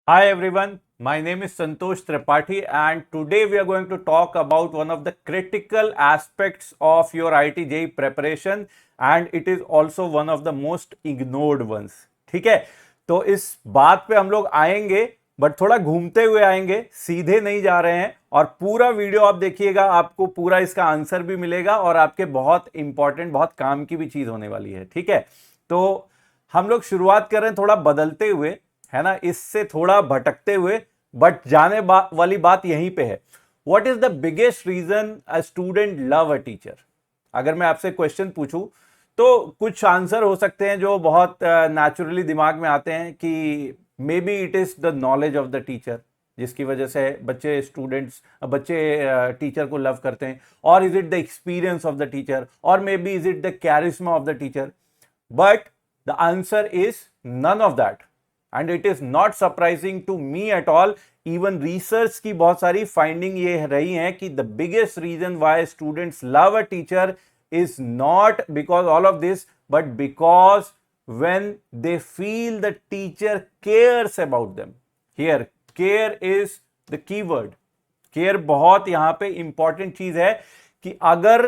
Hi everyone, my name is Santosh Tripathi and today we are going to talk about one of the critical aspects of your IIT JEE preparation and it is also one of the most ignored ones. ठीक है, तो इस बात पे हम लोग आएंगे but थोड़ा घूमते हुए आएंगे, सीधे नहीं जा रहे हैं और पूरा वीडियो आप देखिएगा, आपको पूरा इसका आंसर भी मिलेगा और आपके बहुत इंपॉर्टेंट, बहुत काम की भी चीज होने वाली है। ठीक है, तो हम लोग शुरुआत कर रहे हैं थोड़ा बदलते हुए, है ना, इससे थोड़ा भटकते हुए, बट वाली बात यहीं पे है। What is the biggest reason a student love a teacher? अगर मैं आपसे क्वेश्चन पूछूं तो कुछ आंसर हो सकते हैं जो बहुत नेचुरली दिमाग में आते हैं कि may be it is the knowledge of the teacher, जिसकी वजह से बच्चे टीचर को लव करते हैं, और is it the experience of the teacher, और maybe is it the charisma of the teacher. But the answer is none of that and it is not surprising to me at all. Even research की बहुत सारी finding ये रही है कि the biggest reason why students love a teacher is not because all of this, but because when they feel the teacher cares about them. Here care is the key word. care बहुत यहां पे important चीज है कि अगर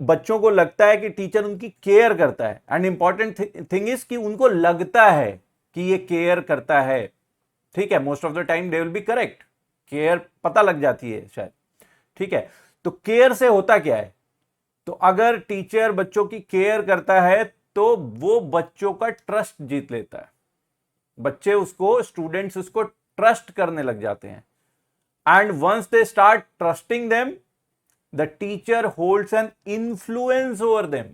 बच्चों को लगता है कि टीचर उनकी केयर करता है, एंड इंपॉर्टेंट थिंग इज कि उनको लगता है कि ये केयर करता है। ठीक है, most of the time they will be correct, care पता लग जाती है शायद। ठीक है, तो केयर से होता क्या है? तो अगर टीचर बच्चों की केयर करता है तो वो बच्चों का ट्रस्ट जीत लेता है, स्टूडेंट्स उसको ट्रस्ट करने लग जाते हैं, and once they start trusting them the teacher holds an influence over them.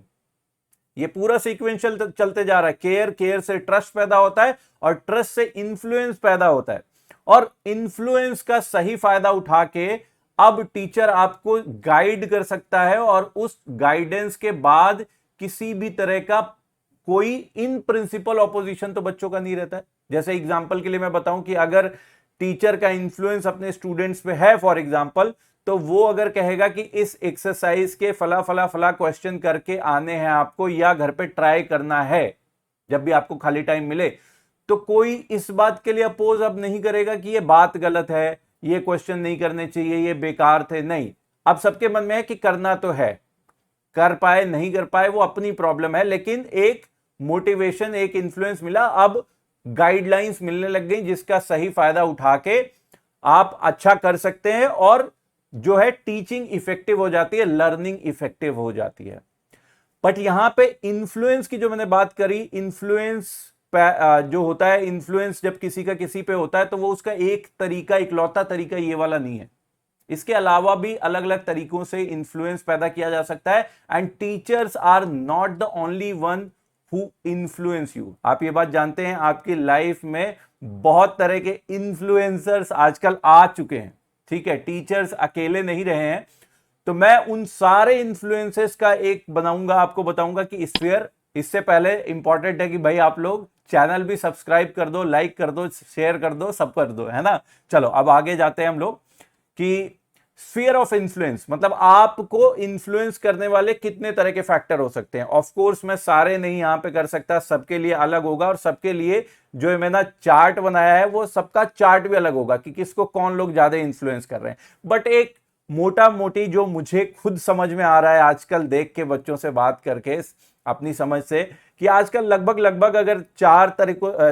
ये पूरा सीक्वेंशियल चलते जा रहा है। केयर से ट्रस्ट पैदा होता है और ट्रस्ट से इन्फ्लुएंस पैदा होता है, और इन्फ्लुएंस का सही फायदा उठा के अब टीचर आपको गाइड कर सकता है, और उस गाइडेंस के बाद किसी भी तरह का कोई इन प्रिंसिपल ऑपोजिशन तो बच्चों का नहीं रहता है। जैसे एग्जांपल के लिए मैं बताऊं कि अगर टीचर का इन्फ्लुएंस अपने स्टूडेंट्स पे है फॉर एग्जांपल, तो वो अगर कहेगा कि इस एक्सरसाइज के फला फला फला क्वेश्चन करके आने हैं आपको, या घर पे ट्राई करना है जब भी आपको खाली टाइम मिले, तो कोई इस बात के लिए अपोज अब नहीं करेगा कि ये बात गलत है, ये क्वेश्चन नहीं करने चाहिए, ये बेकार थे। नहीं, अब सबके मन में है कि करना तो है, कर पाए नहीं कर पाए वो अपनी प्रॉब्लम है, लेकिन एक मोटिवेशन, एक इन्फ्लुएंस मिला, अब गाइडलाइंस मिलने लग गई जिसका सही फायदा उठा के आप अच्छा कर सकते हैं, और जो है टीचिंग इफेक्टिव हो जाती है, लर्निंग इफेक्टिव हो जाती है। बट यहां पे इन्फ्लुएंस की जो मैंने बात करी, इन्फ्लुएंस जो होता है, इन्फ्लुएंस जब किसी का किसी पे होता है तो वो उसका एक तरीका, इकलौता तरीका ये वाला नहीं है। इसके अलावा भी अलग अलग तरीकों से इन्फ्लुएंस पैदा किया जा सकता है, and teachers are not the only one who influence you. आप ये बात जानते हैं, आपकी लाइफ में बहुत तरह के इन्फ्लुएंसर्स आजकल आ चुके हैं। ठीक है, टीचर्स अकेले नहीं रहे हैं। तो मैं उन सारे इन्फ्लुएंसेस का एक बनाऊंगा, आपको बताऊंगा कि स्फीयर। इससे पहले इंपॉर्टेंट है कि भाई आप लोग चैनल भी सब्सक्राइब कर दो, लाइक कर दो, शेयर कर दो, सब कर दो, है ना। चलो अब आगे जाते हैं हम लोग कि स्फीयर ऑफ इन्फ्लुएंस, मतलब आपको इन्फ्लुएंस करने वाले कितने तरह के फैक्टर हो सकते हैं। ऑफ कोर्स मैं सारे नहीं यहां पे कर सकता, सबके लिए अलग होगा, और सबके लिए जो मैंने चार्ट बनाया है वो सबका चार्ट भी अलग होगा कि किसको कौन लोग ज्यादा इन्फ्लुएंस कर रहे हैं। बट एक मोटा मोटी जो मुझे खुद समझ में आ रहा है आजकल देख के, बच्चों से बात करके, अपनी समझ से, कि आजकल लगभग अगर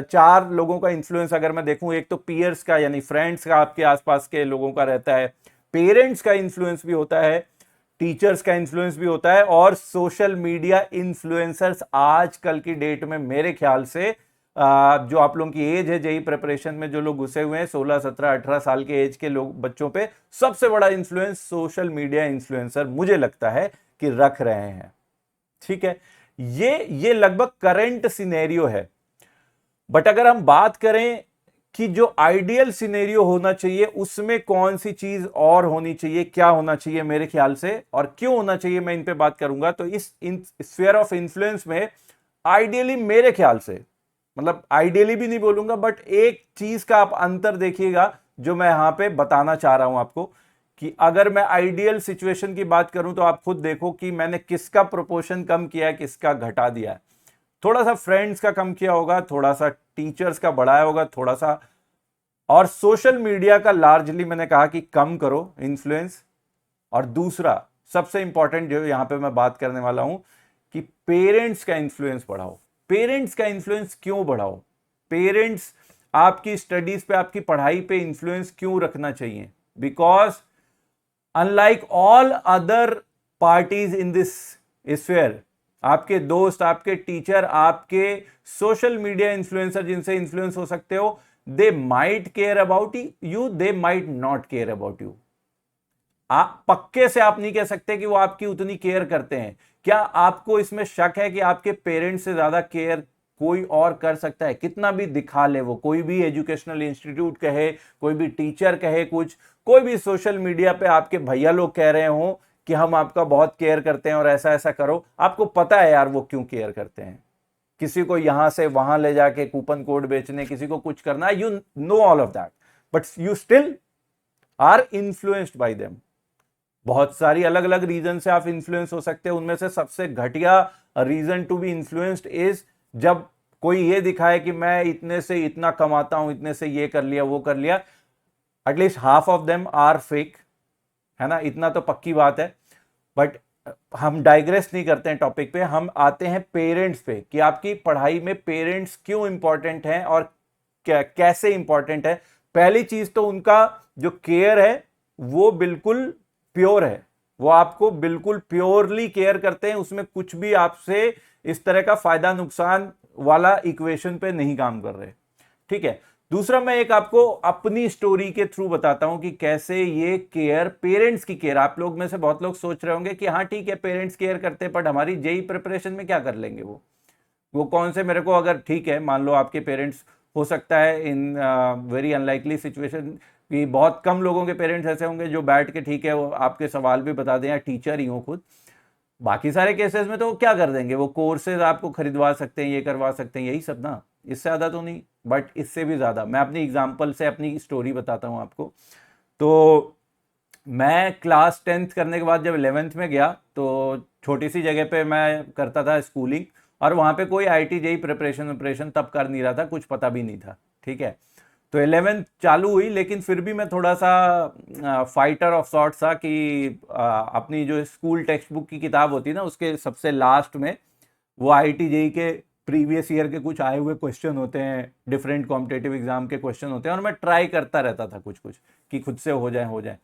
चार लोगों का इन्फ्लुएंस अगर मैं देखूं, एक तो पीयर्स का यानी फ्रेंड्स का, आपके आसपास के लोगों का रहता है, पेरेंट्स का इन्फ्लुएंस भी होता है, टीचर्स का इन्फ्लुएंस भी होता है, और सोशल मीडिया इन्फ्लुएंसर्स आजकल की डेट में मेरे ख्याल से जो आप लोगों की एज है जेई प्रिपरेशन में, जो लोग घुसे हुए हैं 16 17 18 साल के एज के लोग, बच्चों पे सबसे बड़ा इन्फ्लुएंस सोशल मीडिया इन्फ्लुएंसर मुझे लगता है कि रख रहे हैं। ठीक है, ये लगभग करंट सिनेरियो है। बट अगर हम बात करें कि जो आइडियल सिनेरियो होना चाहिए, उसमें कौन सी चीज और होनी चाहिए, क्या होना चाहिए मेरे ख्याल से, और क्यों होना चाहिए, मैं इन पे बात करूंगा। तो इस स्फीयर ऑफ इन्फ्लुएंस में आइडियली मेरे ख्याल से, मतलब आइडियली भी नहीं बोलूंगा, बट एक चीज का आप अंतर देखिएगा जो मैं यहां पे बताना चाह रहा हूं आपको, कि अगर मैं आइडियल सिचुएशन की बात करूं तो आप खुद देखो कि मैंने किसका प्रोपोर्शन कम किया है, किसका घटा दिया है। थोड़ा सा फ्रेंड्स का कम किया होगा, थोड़ा सा टीचर्स का बढ़ाया होगा, थोड़ा सा और सोशल मीडिया का लार्जली मैंने कहा कि कम करो इन्फ्लुएंस। और दूसरा सबसे इंपॉर्टेंट जो यहां पे मैं बात करने वाला हूं कि पेरेंट्स का इन्फ्लुएंस बढ़ाओ। पेरेंट्स का इन्फ्लुएंस क्यों बढ़ाओ? पेरेंट्स आपकी स्टडीज पे, आपकी पढ़ाई पे इन्फ्लुएंस क्यों रखना चाहिए? Because unlike all other parties in this sphere, आपके दोस्त, आपके टीचर, आपके सोशल मीडिया इन्फ्लुएंसर जिनसे इन्फ्लुएंस हो सकते हो, they might care about you, they might not care about you. आप पक्के से आप नहीं कह सकते कि वो आपकी उतनी केयर करते हैं। क्या आपको इसमें शक है कि आपके पेरेंट्स से ज्यादा केयर कोई और कर सकता है? कितना भी दिखा ले वो, कोई भी एजुकेशनल इंस्टीट्यूट कहे, कोई भी टीचर कहे, कुछ कोई भी सोशल मीडिया पे आपके भैया लोग कह रहे हो कि हम आपका बहुत केयर करते हैं और ऐसा ऐसा करो, आपको पता है यार वो क्यों केयर करते हैं। किसी को यहां से वहां ले जाके कूपन कोड बेचने, किसी को कुछ करना, you know all of that, but you still are influenced by them. बहुत सारी अलग अलग रीजन से आप इन्फ्लुएंस हो सकते हैं। उनमें से सबसे घटिया reason to be influenced is जब कोई ये दिखाए कि मैं इतने से इतना कमाता हूं, इतने से ये कर लिया, वो कर लिया। At least half of them are fake, है ना, इतना तो पक्की बात है। बट हम डाइग्रेस नहीं करते हैं टॉपिक पे, हम आते हैं पेरेंट्स पे कि आपकी पढ़ाई में पेरेंट्स क्यों इंपॉर्टेंट हैं और कैसे इंपॉर्टेंट है। पहली चीज तो उनका जो केयर है वो बिल्कुल प्योर है, वो आपको बिल्कुल प्योरली केयर करते हैं, उसमें कुछ भी आपसे इस तरह का फायदा नुकसान वाला इक्वेशन पे नहीं काम कर रहे। ठीक है। दूसरा, मैं एक आपको अपनी स्टोरी के थ्रू बताता हूं कि कैसे ये केयर, पेरेंट्स की केयर, आप लोग में से बहुत लोग सोच रहे होंगे कि हाँ ठीक है पेरेंट्स केयर करते हैं, बट हमारी जेई प्रिपरेशन में क्या कर लेंगे वो कौन से, मेरे को अगर ठीक है मान लो आपके पेरेंट्स, हो सकता है इन वेरी अनलाइकली सिचुएशन कि बहुत कम लोगों के पेरेंट्स ऐसे होंगे जो बैठ के ठीक है वो आपके सवाल भी बता दें या टीचर ही हो खुद। बाकी सारे केसेस में तो वो क्या कर देंगे, वो कोर्सेज आपको खरीदवा सकते हैं, ये करवा सकते हैं, यही सब ना, इससे ज़्यादा तो नहीं, बट इससे भी ज़्यादा। मैं अपनी एग्जाम्पल से अपनी स्टोरी बताता हूँ आपको। तो मैं क्लास 10th करने के बाद जब 11th में गया तो छोटी सी जगह पे मैं करता था स्कूलिंग, और वहाँ पे कोई आईटी जेई प्रिपरेशन तब कर नहीं रहा था, कुछ पता भी नहीं था। ठीक है। तो 11th चालू हुई, लेकिन फिर भी मैं थोड़ा सा फाइटर ऑफ सॉर्ट था कि अपनी जो स्कूल टेक्स्ट बुक की किताब होती है ना, उसके सबसे लास्ट में वो आईटी जेई के प्रीवियस ईयर के कुछ आए हुए क्वेश्चन होते हैं, डिफरेंट कॉम्पिटेटिव एग्जाम के क्वेश्चन होते हैं, और मैं ट्राई करता रहता था कुछ कुछ कि खुद से हो जाए।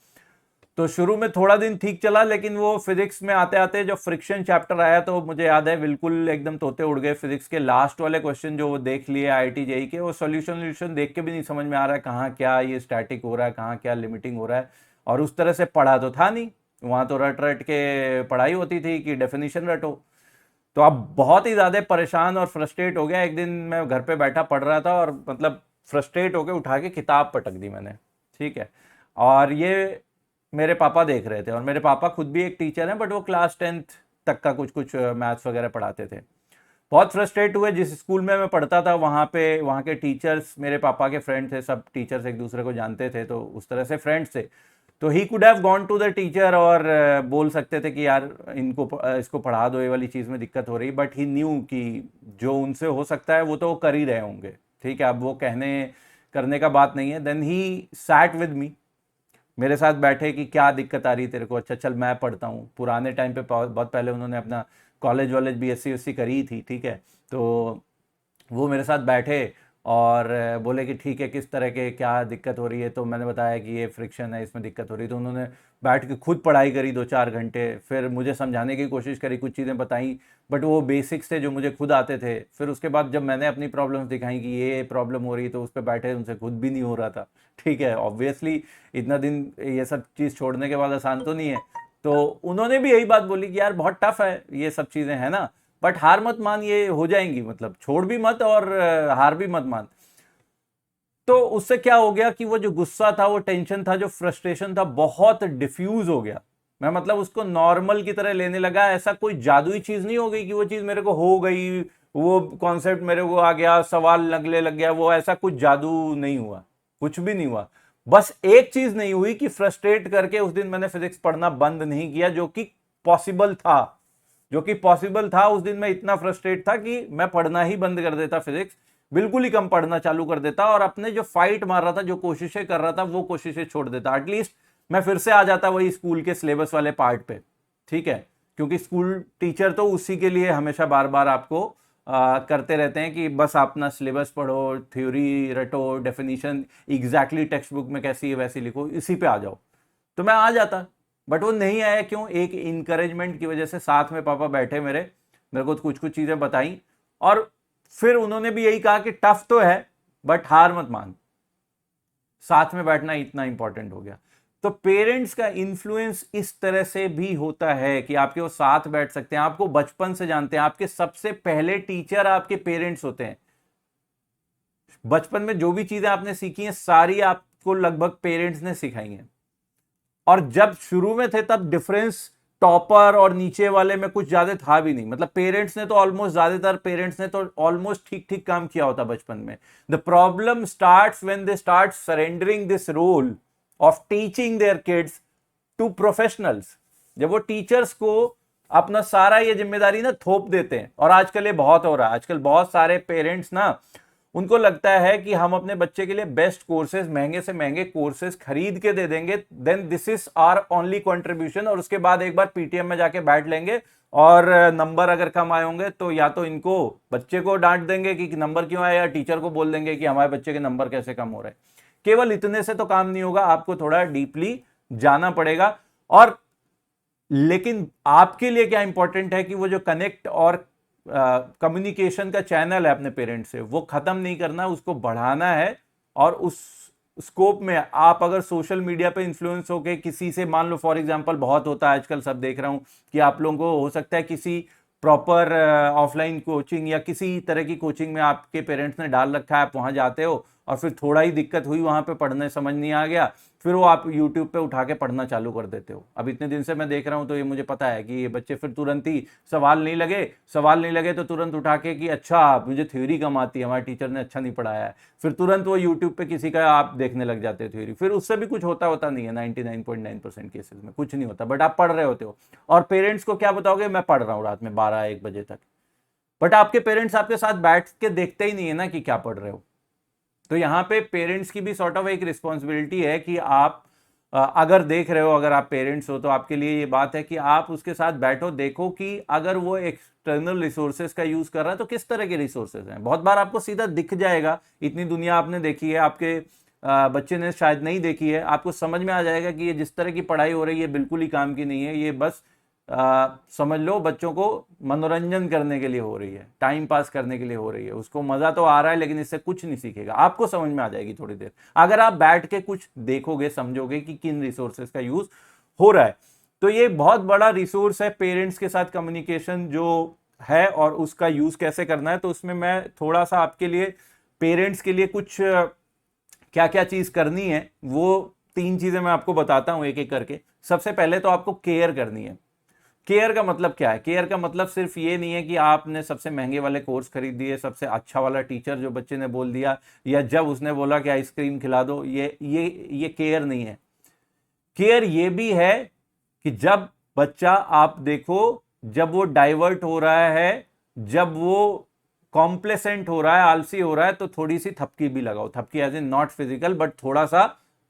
तो शुरू में थोड़ा दिन ठीक चला, लेकिन वो फिजिक्स में आते आते जो फ्रिक्शन चैप्टर आया तो मुझे याद है बिल्कुल एकदम तोते उड़ गए। फिजिक्स के लास्ट वाले क्वेश्चन जो वो देख लिए आईटी जेई के, वो सॉल्यूशन देख के भी नहीं समझ में आ रहा है कहाँ क्या ये स्टैटिक हो रहा है, कहाँ क्या लिमिटिंग हो रहा है, और उस तरह से पढ़ा तो था नहीं वहाँ, तो रट रट के पढ़ाई होती थी कि डेफिनेशन रटो। तो अब बहुत ही ज़्यादा परेशान और फ्रस्ट्रेट हो गया। एक दिन मैं घर पे बैठा पढ़ रहा था और मतलब फ्रस्ट्रेट होकर उठा के किताब पटक दी मैंने। ठीक है। और ये मेरे पापा देख रहे थे, और मेरे पापा खुद भी एक टीचर हैं, बट वो क्लास 10th तक का कुछ मैथ्स वगैरह पढ़ाते थे। बहुत फ्रस्ट्रेट हुए। जिस स्कूल में मैं पढ़ता था वहाँ के टीचर्स मेरे पापा के फ्रेंड थे, सब टीचर्स एक दूसरे को जानते थे, तो उस तरह से फ्रेंड्स थे। तो he could have gone to the teacher और बोल सकते थे कि यार इसको पढ़ा दो, ये वाली चीज़ में दिक्कत हो रही, बट ही न्यू कि जो उनसे हो सकता है वो तो वो कर ही रहे होंगे। ठीक है। अब वो करने का बात नहीं है। Then he sat with me, मेरे साथ बैठे कि क्या दिक्कत आ रही है तेरे को। अच्छा चल मैं पढ़ता हूँ। पुराने टाइम पे बहुत पहले उन्होंने अपना कॉलेज वॉलेज बीएससी वीएससी करी थी। ठीक है। तो वो मेरे साथ बैठे और बोले कि ठीक है किस तरह के क्या दिक्कत हो रही है। तो मैंने बताया कि ये फ्रिक्शन है, इसमें दिक्कत हो रही है। तो उन्होंने बैठ के खुद पढ़ाई करी 2-4 घंटे, फिर मुझे समझाने की कोशिश करी, कुछ चीज़ें बताई, बट वो बेसिक्स थे जो मुझे खुद आते थे। फिर उसके बाद जब मैंने अपनी प्रॉब्लम्स दिखाई कि ये प्रॉब्लम हो रही है, तो उस पर बैठे उनसे खुद भी नहीं हो रहा था। ठीक है। ऑब्वियसली इतना दिन ये सब चीज़ छोड़ने के बाद आसान तो नहीं है। तो उन्होंने भी यही बात बोली कि यार बहुत टफ है ये सब चीज़ें, है ना, बट हार मत मान, ये हो जाएंगी, मतलब छोड़ भी मत और हार भी मत मान। तो उससे क्या हो गया कि वो जो गुस्सा था, वो टेंशन था, जो फ्रस्ट्रेशन था, बहुत डिफ्यूज हो गया। मैं मतलब उसको नॉर्मल की तरह लेने लगा। ऐसा कोई जादुई चीज नहीं हो गई कि वो चीज मेरे को हो गई, वो कॉन्सेप्ट मेरे को आ गया, सवाल लगने लग गया, वो ऐसा कुछ जादू नहीं हुआ, कुछ भी नहीं हुआ। बस एक चीज नहीं हुई कि फ्रस्ट्रेट करके उस दिन मैंने फिजिक्स पढ़ना बंद नहीं किया, जो कि पॉसिबल था। उस दिन मैं इतना फ्रस्ट्रेट था कि मैं पढ़ना ही बंद कर देता फिजिक्स, बिल्कुल ही कम पढ़ना चालू कर देता और अपने जो फाइट मार रहा था, जो कोशिशें कर रहा था, वो कोशिशें छोड़ देता। एटलीस्ट मैं फिर से आ जाता वही स्कूल के सिलेबस वाले पार्ट पे, ठीक है, क्योंकि स्कूल टीचर तो उसी के लिए हमेशा बार बार आपको करते रहते हैं कि बस अपना सिलेबस पढ़ो, थ्योरी रटो, डेफिनेशन एग्जैक्टली टेक्स्ट बुक में कैसी है वैसी लिखो, इसी पे आ जाओ। तो मैं आ जाता, बट वो नहीं आया। क्यों? एक इंकरेजमेंट की वजह से। साथ में पापा बैठे मेरे को कुछ कुछ चीजें बताई और फिर उन्होंने भी यही कहा कि टफ तो है बट हार मत मान। साथ में बैठना इतना इंपॉर्टेंट हो गया। तो पेरेंट्स का इन्फ्लुएंस इस तरह से भी होता है कि आपके वो साथ बैठ सकते हैं, आपको बचपन से जानते हैं, आपके सबसे पहले टीचर आपके पेरेंट्स होते हैं। बचपन में जो भी चीजें आपने सीखी हैं सारी आपको लगभग पेरेंट्स ने सिखाई हैं। और जब शुरू में थे तब डिफरेंस टॉपर और नीचे वाले में कुछ ज्यादा था भी नहीं। मतलब पेरेंट्स ने तो ऑलमोस्ट, ज्यादातर पेरेंट्स ने तो ऑलमोस्ट ठीक ठीक काम किया होता बचपन में। The problem starts when they start surrendering this role of teaching their kids to professionals. जब वो टीचर्स को अपना सारा ये जिम्मेदारी ना थोप देते हैं। और आजकल ये बहुत हो रहा है। आजकल बहुत सारे पेरेंट्स ना, उनको लगता है कि हम अपने बच्चे के लिए बेस्ट कोर्सेज, महंगे से महंगे कोर्सेज खरीद के दे देंगे, then this is our only contribution. और उसके बाद एक बार पीटीएम में जाके बैठ लेंगे और नंबर अगर कम आए होंगे तो या तो इनको, बच्चे को डांट देंगे कि नंबर क्यों आया, या टीचर को बोल देंगे कि हमारे बच्चे के नंबर कैसे कम हो रहे हैं। केवल इतने से तो काम नहीं होगा, आपको थोड़ा डीपली जाना पड़ेगा। और लेकिन आपके लिए क्या इंपॉर्टेंट है कि वो जो कनेक्ट और कम्युनिकेशन का चैनल है अपने पेरेंट्स से, वो खत्म नहीं करना, उसको बढ़ाना है। और उस स्कोप में आप अगर सोशल मीडिया पे इन्फ्लुएंस होके किसी से, मान लो फॉर एग्जांपल बहुत होता है आजकल, सब देख रहा हूं कि आप लोगों को हो सकता है किसी प्रॉपर ऑफलाइन कोचिंग या किसी तरह की कोचिंग में आपके पेरेंट्स ने डाल रखा है, आप वहां जाते हो और फिर थोड़ा ही दिक्कत हुई वहां पे, पढ़ने समझ नहीं आ गया, फिर वो आप यूट्यूब पे उठा के पढ़ना चालू कर देते हो। अब इतने दिन से मैं देख रहा हूं तो ये मुझे पता है कि ये बच्चे फिर तुरंत ही सवाल नहीं लगे तो तुरंत उठा के कि अच्छा मुझे थ्योरी कम आती है, हमारे टीचर ने अच्छा नहीं पढ़ाया है, फिर तुरंत वो यूट्यूब पे किसी का आप देखने लग जाते हो थ्योरी। फिर उससे भी कुछ होता नहीं है। 99.9% केसेस में कुछ नहीं होता, बट आप पढ़ रहे होते हो। और पेरेंट्स को क्या बताओगे, मैं पढ़ रहा हूँ रात में 12-1 बजे तक, बट आपके पेरेंट्स आपके साथ बैठ के देखते ही नहीं है ना कि क्या पढ़ रहे हो। तो यहाँ पे पेरेंट्स की भी सॉर्ट ऑफ एक रिस्पॉन्सिबिलिटी है कि आप अगर देख रहे हो, अगर आप पेरेंट्स हो तो आपके लिए ये बात है कि आप उसके साथ बैठो, देखो कि अगर वो एक्सटर्नल रिसोर्सेज का यूज कर रहा है तो किस तरह के रिसोर्सेज हैं। बहुत बार आपको सीधा दिख जाएगा, इतनी दुनिया आपने देखी है, आपके बच्चे ने शायद नहीं देखी है, आपको समझ में आ जाएगा कि ये जिस तरह की पढ़ाई हो रही है बिल्कुल ही काम की नहीं है, ये बस समझ लो बच्चों को मनोरंजन करने के लिए हो रही है, टाइम पास करने के लिए हो रही है। उसको मजा तो आ रहा है लेकिन इससे कुछ नहीं सीखेगा। आपको समझ में आ जाएगी थोड़ी देर अगर आप बैठ के कुछ देखोगे, समझोगे कि किन रिसोर्सेज का यूज हो रहा है। तो ये बहुत बड़ा रिसोर्स है पेरेंट्स के साथ कम्युनिकेशन जो है, और उसका यूज कैसे करना है। तो उसमें मैं थोड़ा सा आपके लिए, पेरेंट्स के लिए कुछ क्या क्या चीज करनी है, वो 3 चीजें मैं आपको बताता हूं एक एक करके। सबसे पहले तो आपको केयर करनी है। केयर का मतलब क्या है? केयर का मतलब सिर्फ ये नहीं है कि आपने सबसे महंगे वाले कोर्स खरीद दिए, सबसे अच्छा वाला टीचर जो बच्चे ने बोल दिया, या जब उसने बोला कि आइसक्रीम खिला दो, ये केयर नहीं है। केयर ये भी है कि जब बच्चा, आप देखो, जब वो डाइवर्ट हो रहा है, जब वो कॉम्प्लेसेंट हो रहा है, आलसी हो रहा है, तो थोड़ी सी थपकी भी लगाओ। थपकी as in not physical, but थोड़ा सा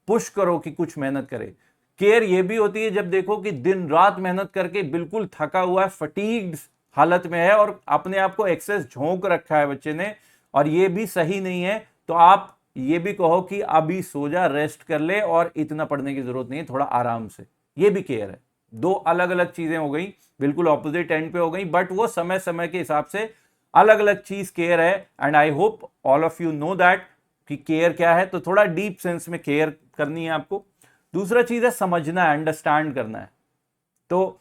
पुश करो कि कुछ मेहनत करे। केयर ये भी होती है जब देखो कि दिन रात मेहनत करके बिल्कुल थका हुआ है, फटीग्ड हालत में है और अपने आप को एक्सेस झोंक रखा है बच्चे ने, और ये भी सही नहीं है, तो आप ये भी कहो कि अभी सो जा, रेस्ट कर ले, और इतना पढ़ने की जरूरत नहीं है, थोड़ा आराम से। ये भी केयर है। 2 अलग अलग चीजें हो गई, बिल्कुल ऑपोजिट एंड पे हो गई, बट वो समय समय के हिसाब से अलग अलग चीज केयर है। And I hope all of you know that कि केयर क्या है। तो थोड़ा डीप सेंस में केयर करनी है आपको। दूसरा चीज है समझना है, अंडरस्टैंड करना है। तो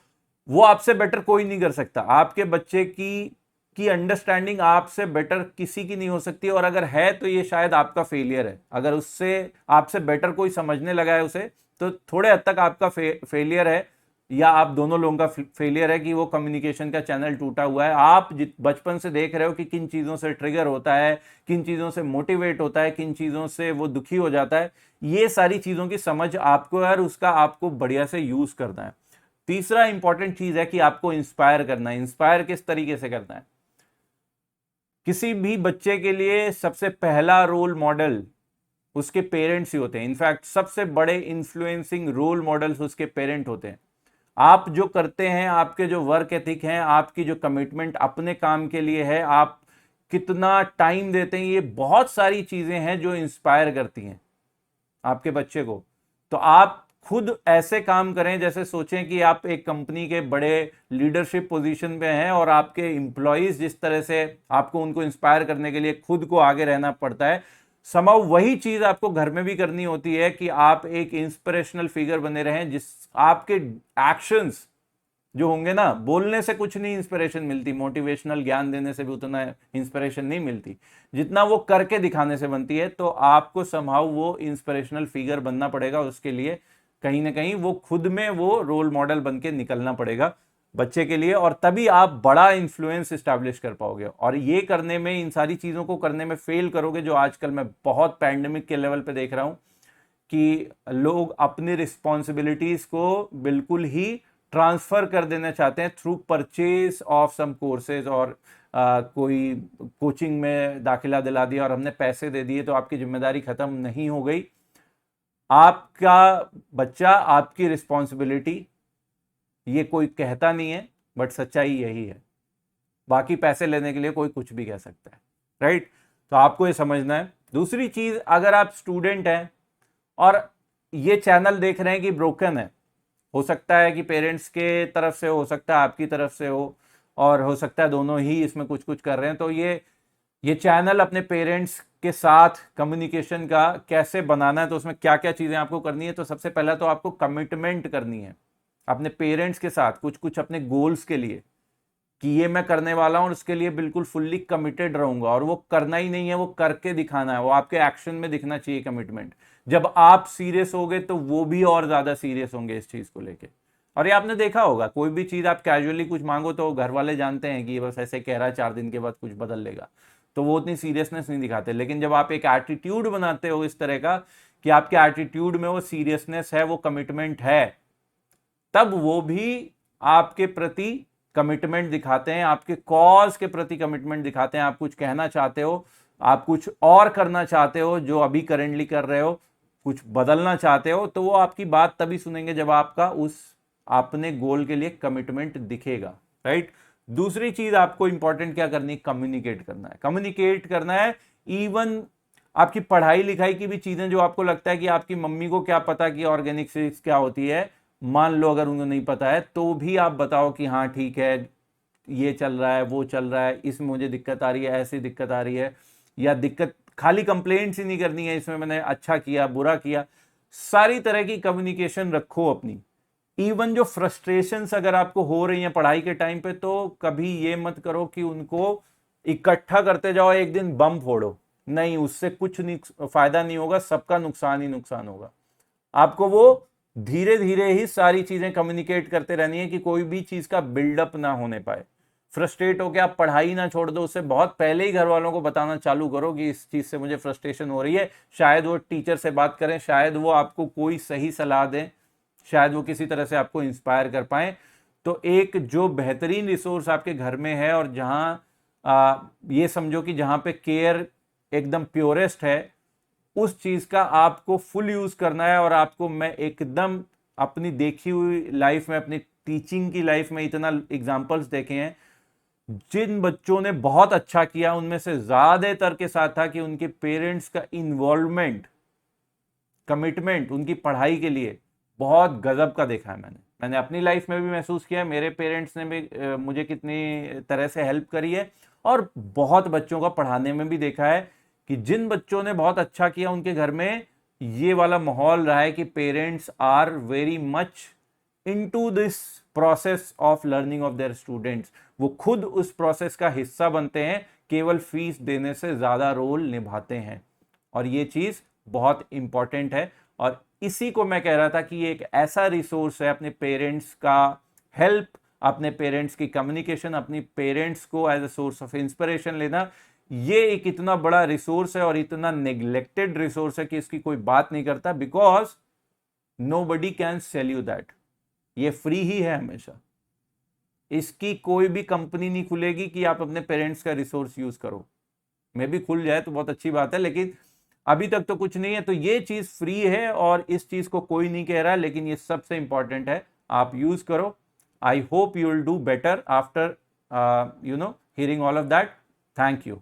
वो आपसे बेटर कोई नहीं कर सकता। आपके बच्चे की अंडरस्टैंडिंग आपसे बेटर किसी की नहीं हो सकती, और अगर है तो ये शायद आपका फेलियर है। अगर उससे आपसे बेटर कोई समझने लगा है उसे, तो थोड़े हद तक आपका फेलियर है, या आप दोनों लोगों का फेलियर है कि वो कम्युनिकेशन का चैनल टूटा हुआ है। आप बचपन से देख रहे हो कि किन चीजों से ट्रिगर होता है, किन चीजों से मोटिवेट होता है, किन चीजों से वो दुखी हो जाता है। ये सारी चीजों की समझ आपको है और उसका आपको बढ़िया से यूज करना है। तीसरा इंपॉर्टेंट चीज है कि आपको इंस्पायर करना है। इंस्पायर किस तरीके से करना है? किसी भी बच्चे के लिए सबसे पहला रोल मॉडल उसके पेरेंट्स ही होते हैं। इनफैक्ट सबसे बड़े इन्फ्लुएंसिंग रोल मॉडल्स उसके पेरेंट होते हैं। आप जो करते हैं, आपके जो वर्क एथिक हैं, आपकी जो कमिटमेंट अपने काम के लिए है, आप कितना टाइम देते हैं, ये बहुत सारी चीजें हैं जो इंस्पायर करती हैं आपके बच्चे को। तो आप खुद ऐसे काम करें जैसे सोचें कि आप एक कंपनी के बड़े लीडरशिप पोजीशन पे हैं और आपके एम्प्लॉयज जिस तरह से आपको उनको इंस्पायर करने के लिए खुद को आगे रहना पड़ता है, समाउ वही चीज आपको घर में भी करनी होती है कि आप एक इंस्पिरेशनल फिगर बने रहें। जिस आपके एक्शंस जो होंगे ना, बोलने से कुछ नहीं इंस्पिरेशन मिलती, मोटिवेशनल ज्ञान देने से भी उतना इंस्पिरेशन नहीं मिलती जितना वो करके दिखाने से बनती है। तो आपको समहाउ वो इंस्पिरेशनल फिगर बनना पड़ेगा। उसके लिए कहीं ना कहीं वो खुद में वो रोल मॉडल बन के निकलना पड़ेगा बच्चे के लिए, और तभी आप बड़ा इन्फ्लुएंस स्टैब्लिश कर पाओगे। और ये करने में, इन सारी चीजों को करने में फेल करोगे, जो आजकल मैं बहुत पैंडेमिक के लेवल पे देख रहा हूं कि लोग अपनी रिस्पॉन्सिबिलिटीज को बिल्कुल ही ट्रांसफर कर देना चाहते हैं through purchase of some courses, और कोई कोचिंग में दाखिला दिला दिया और हमने पैसे दे दिए तो आपकी जिम्मेदारी खत्म नहीं हो गई। आपका बच्चा आपकी रिस्पॉन्सिबिलिटी, ये कोई कहता नहीं है बट सच्चाई यही है। बाकी पैसे लेने के लिए कोई कुछ भी कह सकता है, राइट? तो आपको ये समझना है। दूसरी चीज, अगर आप स्टूडेंट हैं और ये चैनल देख रहे हैं कि ब्रोकन है, हो सकता है कि पेरेंट्स के तरफ से हो सकता है आपकी तरफ से हो, और हो सकता है दोनों ही इसमें कुछ कुछ कर रहे हैं, तो ये चैनल अपने पेरेंट्स के साथ कम्युनिकेशन का कैसे बनाना है, तो उसमें क्या क्या चीजें आपको करनी है। तो सबसे पहला तो आपको कमिटमेंट करनी है अपने पेरेंट्स के साथ, कुछ कुछ अपने गोल्स के लिए कि ये मैं करने वाला हूं और उसके लिए बिल्कुल फुल्ली कमिटेड रहूंगा। और वो करना ही नहीं है, वो करके दिखाना है, वो आपके एक्शन में दिखना चाहिए कमिटमेंट। जब आप सीरियस होगे तो वो भी और ज्यादा सीरियस होंगे इस चीज को लेके। और ये आपने देखा होगा, कोई भी चीज आप कैजुअली कुछ मांगो तो घर वाले जानते हैं कि ये बस ऐसे कह रहा है, 4 दिन के बाद कुछ बदल लेगा, तो वो उतनी सीरियसनेस नहीं दिखाते। लेकिन जब आप एक एटीट्यूड बनाते हो इस तरह का कि आपके एटीट्यूड में वो सीरियसनेस है, वो कमिटमेंट है, तब वो भी आपके प्रति कमिटमेंट दिखाते हैं, आपके कॉज के प्रति कमिटमेंट दिखाते हैं। आप कुछ कहना चाहते हो, आप कुछ और करना चाहते हो जो अभी करेंटली कर रहे हो, कुछ बदलना चाहते हो, तो वो आपकी बात तभी सुनेंगे जब आपका उस अपने गोल के लिए कमिटमेंट दिखेगा, राइट? दूसरी चीज आपको इंपॉर्टेंट क्या करनी है, कम्युनिकेट करना है। कम्युनिकेट करना है इवन आपकी पढ़ाई लिखाई की भी चीजें जो आपको लगता है कि आपकी मम्मी को क्या पता कि ऑर्गेनिक सीड्स क्या होती है, मान लो अगर उन्हें नहीं पता है तो भी आप बताओ कि हाँ ठीक है, ये चल रहा है, वो चल रहा है, इसमें मुझे दिक्कत आ रही है, ऐसी दिक्कत आ रही है, या दिक्कत खाली कंप्लेंट्स ही नहीं करनी है, इसमें मैंने अच्छा किया, बुरा किया। सारी तरह की कम्युनिकेशन रखो अपनी। इवन जो फ्रस्ट्रेशंस अगर आपको हो रही हैं पढ़ाई के टाइम पे, तो कभी ये मत करो कि उनको इकट्ठा करते जाओ, एक दिन बम फोड़ो, नहीं, उससे कुछ नहीं, फायदा नहीं होगा, सबका नुकसान ही नुकसान होगा। आपको वो धीरे धीरे ही सारी चीजें कम्युनिकेट करते रहनी है कि कोई भी चीज का बिल्डअप ना होने पाए। फ्रस्ट्रेट होकर आप पढ़ाई ना छोड़ दो, उससे बहुत पहले ही घर वालों को बताना चालू करो कि इस चीज से मुझे फ्रस्ट्रेशन हो रही है। शायद वो टीचर से बात करें, शायद वो आपको कोई सही सलाह दें, शायद वो किसी तरह से आपको इंस्पायर कर पाए। तो एक जो बेहतरीन रिसोर्स आपके घर में है, और जहां ये समझो कि जहां पे केयर एकदम प्योरेस्ट है, उस चीज का आपको फुल यूज करना है। और आपको मैं एकदम अपनी देखी हुई लाइफ में, अपनी टीचिंग की लाइफ में इतना एग्जांपल्स देखे हैं, जिन बच्चों ने बहुत अच्छा किया उनमें से ज्यादातर के साथ था कि उनके पेरेंट्स का इन्वॉल्वमेंट, कमिटमेंट उनकी पढ़ाई के लिए बहुत गजब का देखा है। मैंने अपनी लाइफ में भी महसूस किया, मेरे पेरेंट्स ने भी मुझे कितनी तरह से हेल्प करी है, और बहुत बच्चों का पढ़ाने में भी देखा है कि जिन बच्चों ने बहुत अच्छा किया उनके घर में ये वाला माहौल रहा है कि parents are very much into this process of learning of their students. वो खुद उस प्रोसेस का हिस्सा बनते हैं, केवल फीस देने से ज्यादा रोल निभाते हैं। और ये चीज बहुत इंपॉर्टेंट है, और इसी को मैं कह रहा था कि ये एक ऐसा रिसोर्स है, अपने पेरेंट्स का हेल्प, अपने पेरेंट्स की कम्युनिकेशन, अपनी पेरेंट्स को as a source of inspiration लेना, ये एक इतना बड़ा रिसोर्स है और इतना नेग्लेक्टेड रिसोर्स है कि इसकी कोई बात नहीं करता, because nobody can sell you that. ये फ्री ही है हमेशा, इसकी कोई भी कंपनी नहीं खुलेगी कि आप अपने पेरेंट्स का रिसोर्स यूज करो। मे भी खुल जाए तो बहुत अच्छी बात है, लेकिन अभी तक तो कुछ नहीं है। तो ये चीज फ्री है और इस चीज को कोई नहीं कह रहा, लेकिन ये सबसे इंपॉर्टेंट है, आप यूज करो। I hope you will do better after hearing all of that. Thank you.